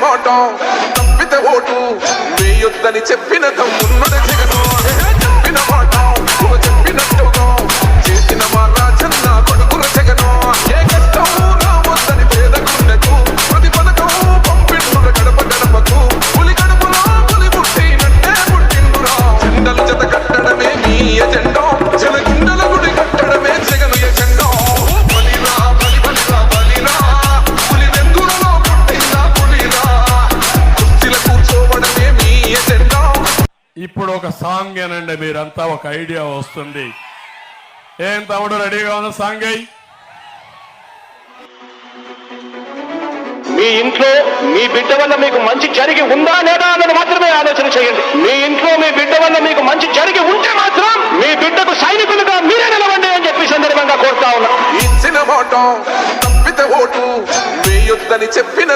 మాట తప్పితే ఓటు వేయొద్దని చెప్పిన తమ్మున్నది జగను. చెప్పిన మాట చెప్పినట్టుగా చేసిన మా రాజన్న కొడుకుల జగను. ఏ కష్టం నా వద్దని పేద గుండెకు ప్రతి పథకం పంపిండుర గడప గడపకు. పులి గడపలో పులి పుట్టినట్టే పుట్టిండురా. జెండలు జత కట్టడమే మీ ఎజెండా, జన గుండెల గుడి కట్టడమే జగను ఎజెండా. బలిరా బలి బలిరా బలిరా పులి వెందులలో పుట్టిన పులిరా. కుర్చీల కూర్చోవడమే మీ ఎజెండా. ఇప్పుడు ఒక సాంగ్ ఏనండి, మీరంతా ఒక ఐడియా వస్తుంది. ఏం తమ్ముడు రెడీగా ఉన్న సాంగ్ అయ్యి? మీ ఇంట్లో మీ బిడ్డ వల్ల మీకు మంచి జరిగి ఉందా లేదా అన్నది మాత్రమే ఆలోచన చేయండి. మీ ఇంట్లో మీ బిడ్డ వల్ల మీకు మంచి జరిగి ఉంటే మాత్రం మీ బిడ్డకు సైనికులుగా మీరే నిలవండి అని చెప్పి సందర్భంగా కోరుతా ఉన్నా. ఇచ్చిన మాట తప్పితే ఓటు వేయొద్దని చెప్పిన